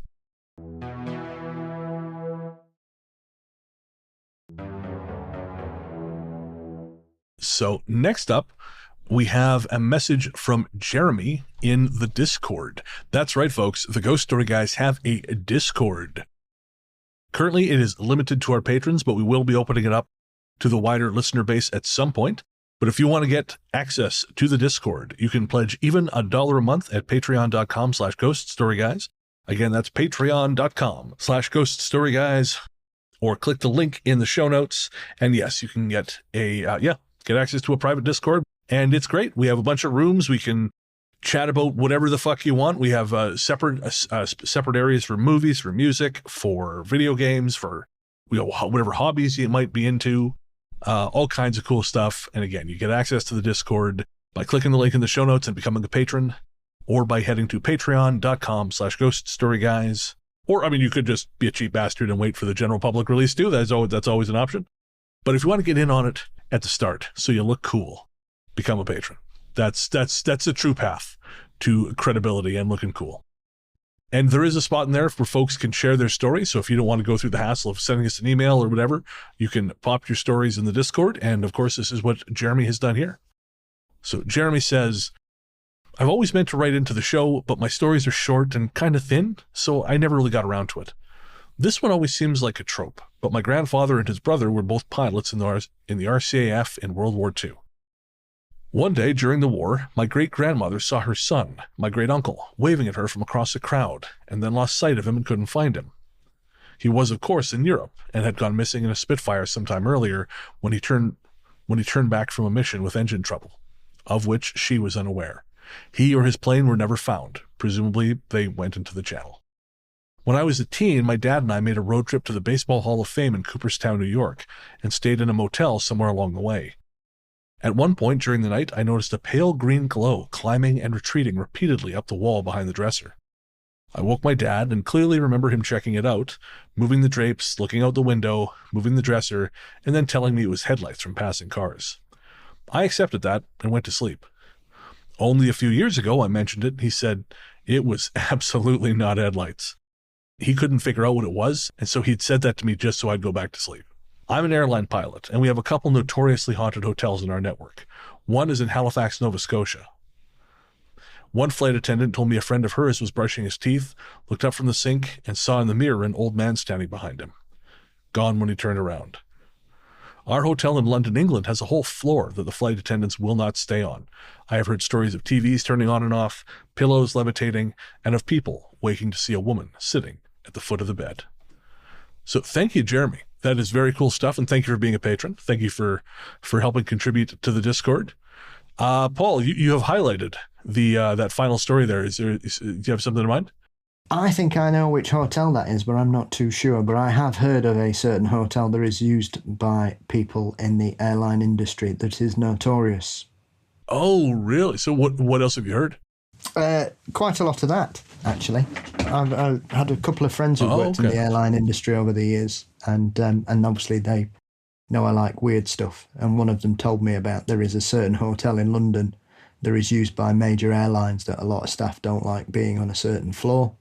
So next up, we have a message from Jeremy in the Discord. That's right, folks. The Ghost Story Guys have a Discord. Currently, it is limited to our patrons, but we will be opening it up to the wider listener base at some point. But if you want to get access to the Discord, you can pledge even $1 a month at patreon.com/ghoststoryguys. Again, that's patreon.com/ghoststoryguys, or click the link in the show notes. And yes, you can get get access to a private Discord, and it's great. We have a bunch of rooms. We can chat about whatever the fuck you want. We have separate areas for movies, for music, for video games, for whatever hobbies you might be into, all kinds of cool stuff. And again, you get access to the Discord by clicking the link in the show notes and becoming a patron, or by heading to patreon.com/ghoststoryguys. Or, you could just be a cheap bastard and wait for the general public release too. That's always an option. But if you want to get in on it at the start, so you look cool, become a patron. That's a true path to credibility and looking cool. And there is a spot in there where folks can share their stories. So if you don't want to go through the hassle of sending us an email or whatever, you can pop your stories in the Discord. And of course, this is what Jeremy has done here. So Jeremy says, I've always meant to write into the show, but my stories are short and kind of thin, so I never really got around to it. This one always seems like a trope, but my grandfather and his brother were both pilots in the RCAF in World War II. One day during the war, my great-grandmother saw her son, my great-uncle, waving at her from across a crowd, and then lost sight of him and couldn't find him. He was, of course, in Europe, and had gone missing in a Spitfire sometime earlier when he turned back from a mission with engine trouble, of which she was unaware. He or his plane were never found. Presumably, they went into the Channel. When I was a teen, my dad and I made a road trip to the Baseball Hall of Fame in Cooperstown, New York, and stayed in a motel somewhere along the way. At one point during the night, I noticed a pale green glow climbing and retreating repeatedly up the wall behind the dresser. I woke my dad and clearly remember him checking it out, moving the drapes, looking out the window, moving the dresser, and then telling me it was headlights from passing cars. I accepted that and went to sleep. Only a few years ago, I mentioned it. He said it was absolutely not headlights. He couldn't figure out what it was, and so he'd said that to me just so I'd go back to sleep. I'm an airline pilot, and we have a couple notoriously haunted hotels in our network. One is in Halifax, Nova Scotia. One flight attendant told me a friend of hers was brushing his teeth, looked up from the sink, and saw in the mirror an old man standing behind him. Gone when he turned around. Our hotel in London, England has a whole floor that the flight attendants will not stay on. I have heard stories of TVs turning on and off, pillows levitating, and of people waking to see a woman sitting at the foot of the bed. So thank you, Jeremy. That is very cool stuff, and thank you for being a patron. Thank you for helping contribute to the Discord. Paul, you have highlighted the that final story there. Do you have something in mind? I think I know which hotel that is, but I'm not too sure. But I have heard of a certain hotel that is used by people in the airline industry that is notorious. Oh, really? So what else have you heard? Quite a lot of that, actually. I've had a couple of friends who've worked in the airline industry over the years, and obviously they know I like weird stuff. And one of them told me about there is a certain hotel in London that is used by major airlines that a lot of staff don't like being on a certain floor.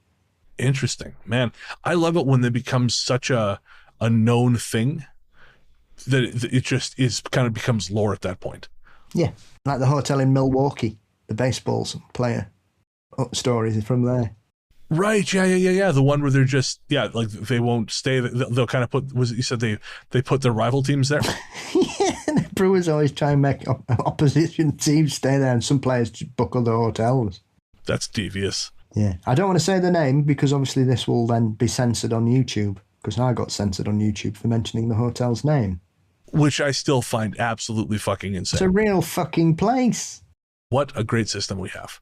Interesting. Man, I love it when they become such a known thing that it just kind of becomes lore at that point. Yeah, like the hotel in Milwaukee. the baseball player stories from there. Right, yeah. The one where they're just, like they won't stay. They'll kind of put, was it, you said they put their rival teams there? Yeah, the Brewers always try and make opposition teams stay there, and some players just book other hotels. That's devious. Yeah, I don't want to say the name because obviously this will then be censored on YouTube, because I got censored on YouTube for mentioning the hotel's name. Which I still find absolutely fucking insane. It's a real fucking place. What a great system we have.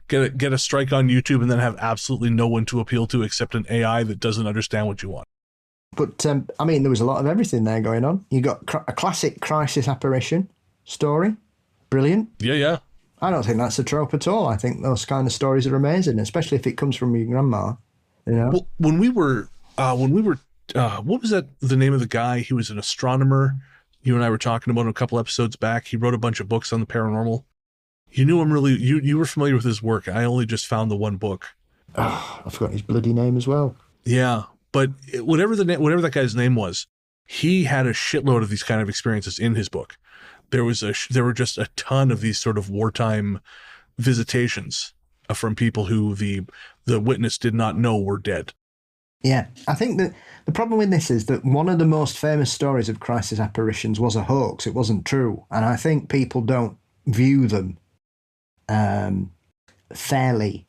Get a strike on YouTube and then have absolutely no one to appeal to except an AI that doesn't understand what you want. But, I mean, there was a lot of everything there going on. You got a classic crisis apparition story. Brilliant. Yeah. I don't think that's a trope at all. I think those kind of stories are amazing, especially if it comes from your grandma. You know? Well, when we were, what was that, the name of the guy? He was an astronomer. You and I were talking about him a couple episodes back. He wrote a bunch of books on the paranormal. You knew him really, you were familiar with his work. I only just found the one book. I forgot his bloody name as well. Yeah, but whatever that guy's name was, he had a shitload of these kind of experiences in his book. There were just a ton of these sort of wartime visitations from people who the witness did not know were dead. Yeah, I think that the problem with this is that one of the most famous stories of crisis apparitions was a hoax. It wasn't true. And I think people don't view them fairly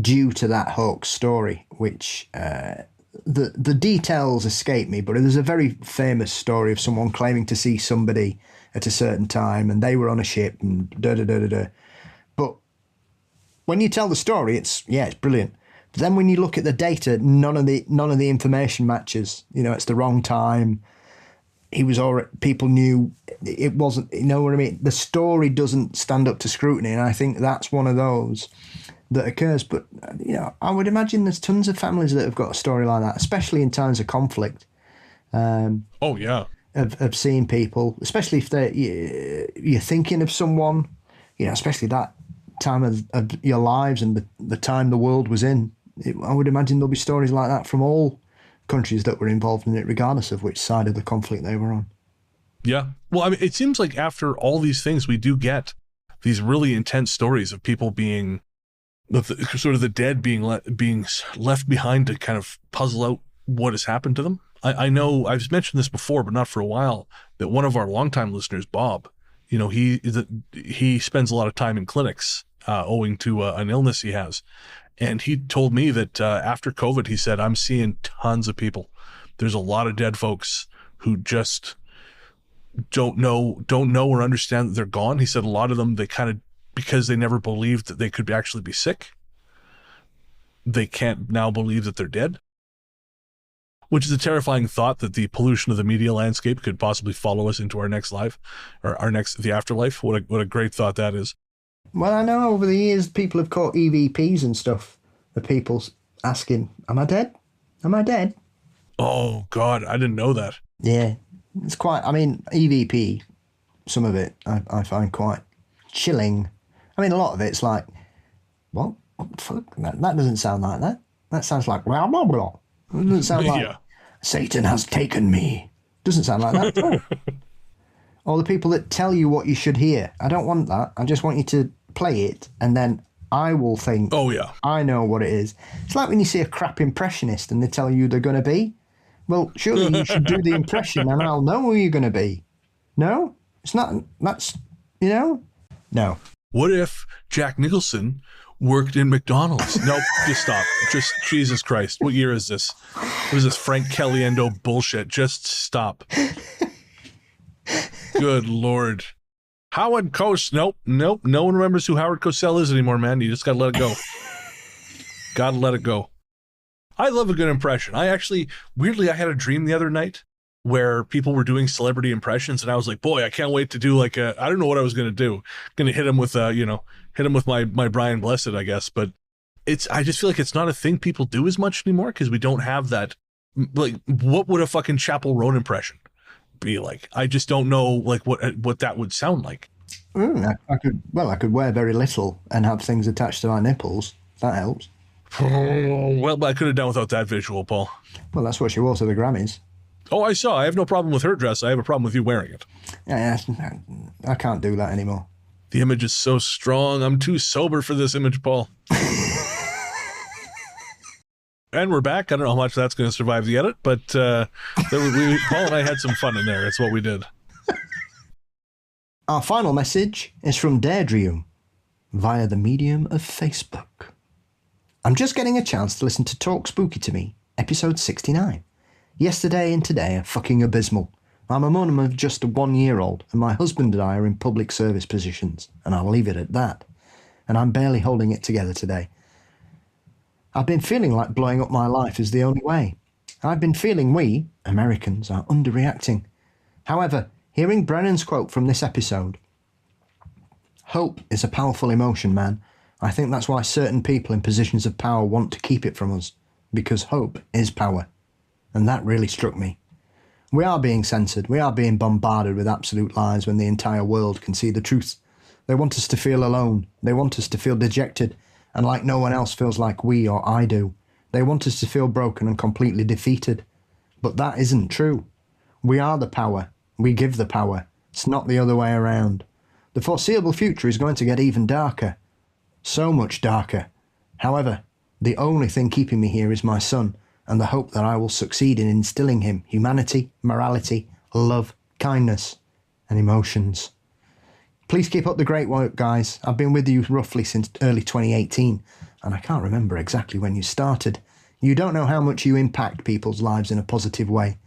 due to that hoax story, which the details escape me, but there's a very famous story of someone claiming to see somebody at a certain time and they were on a ship and da-da-da-da-da. But when you tell the story, it's brilliant. But then when you look at the data, none of the information matches. You know, it's the wrong time. He was already, people knew it wasn't, you know what I mean? The story doesn't stand up to scrutiny, and I think that's one of those that occurs. But, you know, I would imagine there's tons of families that have got a story like that, especially in times of conflict. Oh, yeah. Of seeing people, especially if you're thinking of someone, you know, especially that time of your lives and the time the world was in. I would imagine there'll be stories like that from all countries that were involved in it, regardless of which side of the conflict they were on. Yeah. Well, I mean, it seems like after all these things, we do get these really intense stories of people being, sort of the dead being left behind to kind of puzzle out what has happened to them. I know I've mentioned this before, but not for a while, that one of our longtime listeners, Bob, you know, he spends a lot of time in clinics owing to an illness he has. And he told me that after COVID, he said, I'm seeing tons of people. There's a lot of dead folks who just don't know or understand that they're gone. He said a lot of them, they kind of, because they never believed that they could actually be sick, they can't now believe that they're dead. Which is a terrifying thought, that the pollution of the media landscape could possibly follow us into our next life, or the afterlife. What a great thought that is. Well, I know over the years people have caught EVPs and stuff. The people asking, "Am I dead? Am I dead?" Oh God, I didn't know that. Yeah, it's quite. I mean, EVP, some of it I find quite chilling. I mean, a lot of it's like, what the fuck? That doesn't sound like that. That sounds like blah blah blah. It doesn't sound like Satan has taken me. Doesn't sound like that at all. Or the people that tell you what you should hear. I don't want that. I just want you to play it, and then I will think, oh yeah, I know what it is. It's like when you see a crap impressionist and they tell you they're going to be. Well, surely you should do the impression and I'll know who you're going to be. No? It's not, that's, you know? No. What if Jack Nicholson worked in McDonald's? Nope, just stop. Just, Jesus Christ. What year is this? What is this Frank Caliendo bullshit? Just stop. Good Lord. Howard Cosell. Nope. No one remembers who Howard Cosell is anymore, man. You just got to let it go. Got to let it go. I love a good impression. I actually, weirdly, I had a dream the other night where people were doing celebrity impressions, and I was like, boy, I can't wait to do I don't know what I was going to do. Going to hit him with, hit him with my Brian Blessed, I guess. But I just feel like it's not a thing people do as much anymore because we don't have that. Like, what would a fucking Chapel Roan impression be like? I just don't know, like, what that would sound like. I could wear very little and have things attached to my nipples. That helps. Well, I could have done without that visual, Paul. Well, that's what she wore to the Grammys. Oh, I saw. I have no problem with her dress. I have a problem with you wearing it. Yeah, I can't do that anymore. The image is so strong. I'm too sober for this image, Paul. And we're back. I don't know how much that's going to survive the edit, but Paul and I had some fun in there. That's what we did. Our final message is from Deirdre via the medium of Facebook. I'm just getting a chance to listen to Talk Spooky to Me, episode 69. Yesterday and today are fucking abysmal. I'm a mum of just a 1-year-old, and my husband and I are in public service positions, and I'll leave it at that. And I'm barely holding it together today. I've been feeling like blowing up my life is the only way. I've been feeling we, Americans, are underreacting. However, hearing Brennan's quote from this episode, hope is a powerful emotion, man. I think that's why certain people in positions of power want to keep it from us, because hope is power. And that really struck me. We are being censored. We are being bombarded with absolute lies when the entire world can see the truth. They want us to feel alone. They want us to feel dejected, and like no one else feels like we or I do. They want us to feel broken and completely defeated. But that isn't true. We are the power. We give the power. It's not the other way around. The foreseeable future is going to get even darker. So much darker. However, the only thing keeping me here is my son, and the hope that I will succeed in instilling him humanity, morality, love, kindness, and emotions. Please keep up the great work, guys. I've been with you roughly since early 2018, and I can't remember exactly when you started. You don't know how much you impact people's lives in a positive way.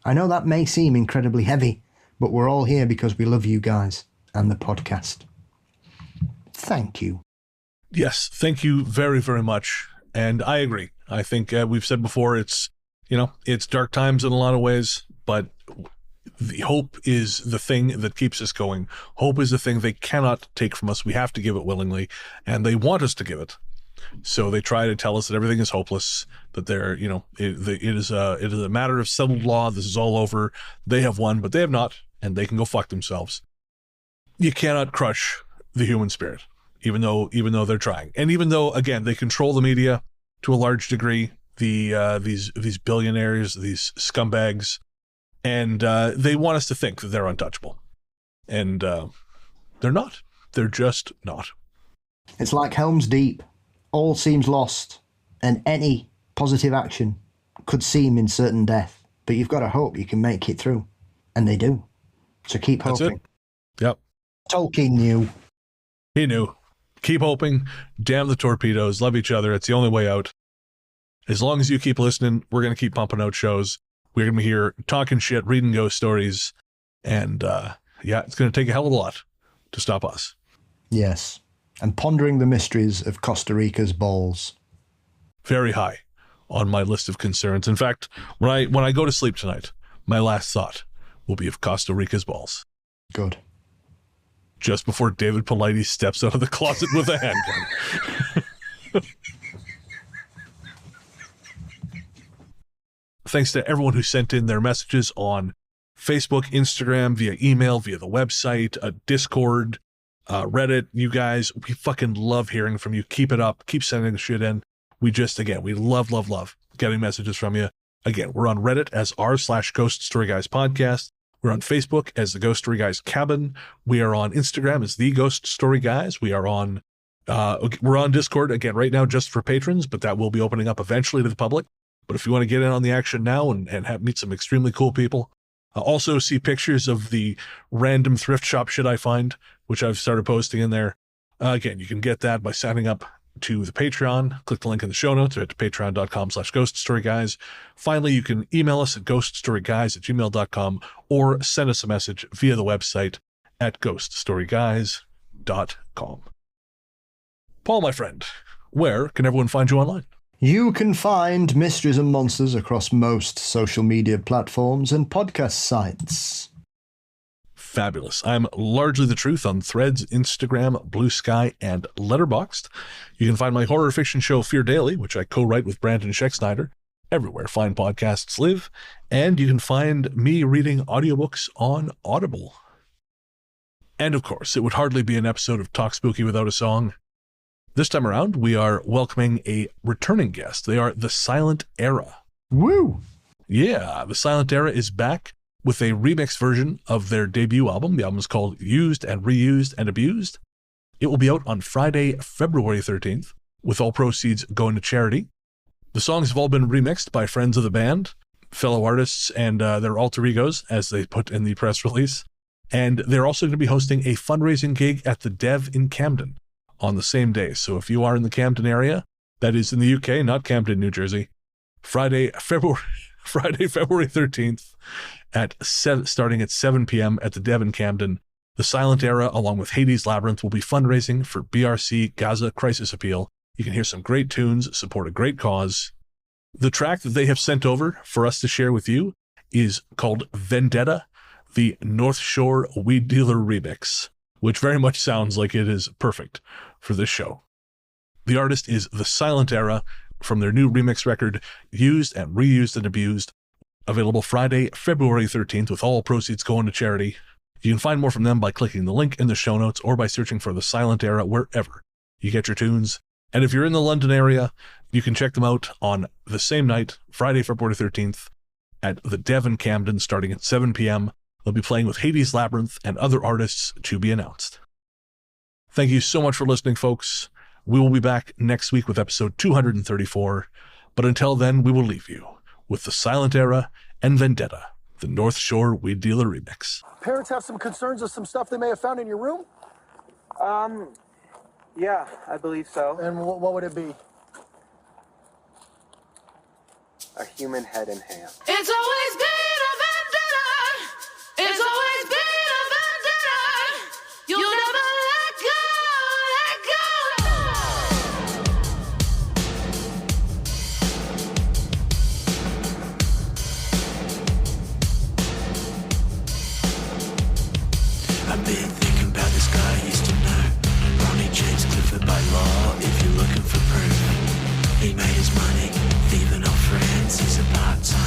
I know that may seem incredibly heavy, but we're all here because we love you guys and the podcast. Thank you. Yes, thank you very, very much. And I agree. I think we've said before, it's dark times in a lot of ways, but the hope is the thing that keeps us going. Hope is the thing they cannot take from us. We have to give it willingly, and they want us to give it. So they try to tell us that everything is hopeless, that it is a matter of settled law. This is all over. They have won, but they have not, and they can go fuck themselves. You cannot crush the human spirit, even though they're trying, and even though, again, they control the media to a large degree. These billionaires, these scumbags. And they want us to think that they're untouchable. And they're not. They're just not. It's like Helm's Deep. All seems lost, and any positive action could seem in certain death. But you've got to hope you can make it through. And they do. So keep hoping. That's it. Yep. Tolkien knew. He knew. Keep hoping. Damn the torpedoes. Love each other. It's the only way out. As long as you keep listening, we're going to keep pumping out shows. We're going to be here talking shit, reading ghost stories, and it's going to take a hell of a lot to stop us. Yes, and pondering the mysteries of Costa Rica's balls. Very high on my list of concerns. In fact, when I go to sleep tonight, my last thought will be of Costa Rica's balls. Good. Just before David Polite steps out of the closet with a handgun. Thanks to everyone who sent in their messages on Facebook, Instagram, via email, via the website, Discord, Reddit. You guys, we fucking love hearing from you. Keep it up. Keep sending the shit in. We love getting messages from you. Again, we're on Reddit as r/Ghost Story Guys podcast. We're on Facebook as the Ghost Story Guys Cabin. We are on Instagram as the Ghost Story Guys. We're on Discord again right now just for patrons, but that will be opening up eventually to the public. But if you want to get in on the action now and meet some extremely cool people, also see pictures of the random thrift shop shit I find, which I've started posting in there. Again, you can get that by signing up to the Patreon. Click the link in the show notes or at patreon.com/ghoststoryguys. Finally, you can email us at ghoststoryguys@gmail.com or send us a message via the website at ghoststoryguys.com. Paul, my friend, where can everyone find you online? You can find Mysteries and Monsters across most social media platforms and podcast sites. Fabulous. I'm largely the truth on Threads, Instagram, Blue Sky, and Letterboxd. You can find my horror fiction show Fear Daily, which I co-write with Brandon Scheck-Snyder, everywhere fine podcasts live. And you can find me reading audiobooks on Audible. And of course, it would hardly be an episode of Talk Spooky without a song. This time around, we are welcoming a returning guest. They are The Silent Era. Woo! Yeah, The Silent Era is back with a remix version of their debut album. The album is called Used and Reused and Abused. It will be out on Friday, February 13th, with all proceeds going to charity. The songs have all been remixed by friends of the band, fellow artists, and their alter egos, as they put in the press release. And they're also going to be hosting a fundraising gig at the Dev in Camden on the same day. So if you are in the Camden area, that is in the UK, not Camden, New Jersey, Friday, February 13th starting at 7 p.m. at the Dev in Camden, the Silent Era, along with Hades Labyrinth, will be fundraising for BRC Gaza Crisis Appeal. You can hear some great tunes, support a great cause. The track that they have sent over for us to share with you is called Vendetta, the North Shore Weed Dealer Remix, which very much sounds like it is perfect for this show. The artist is The Silent Era from their new remix record, Used and Reused and Abused, available Friday, February 13th, with all proceeds going to charity. You can find more from them by clicking the link in the show notes or by searching for The Silent Era wherever you get your tunes. And if you're in the London area, you can check them out on the same night, Friday, February 13th, at the Dev in Camden, starting at 7 p.m. They'll be playing with Hades Labyrinth and other artists to be announced. Thank you so much for listening, folks. We will be back next week with episode 234, but until then, we will leave you with The Silent Era and Vendetta, the North Shore Weed Dealer Remix. Parents have some concerns of some stuff they may have found in your room? Yeah, I believe so. And what would it be? A human head and hand. It's always been a vendetta. It's always been a vendetta. You'll never let go, let go. I've been thinking about this guy I used to know. Ronnie James Clifford by law, if you're looking for proof. He made his money, thieving off friends. He's a part-time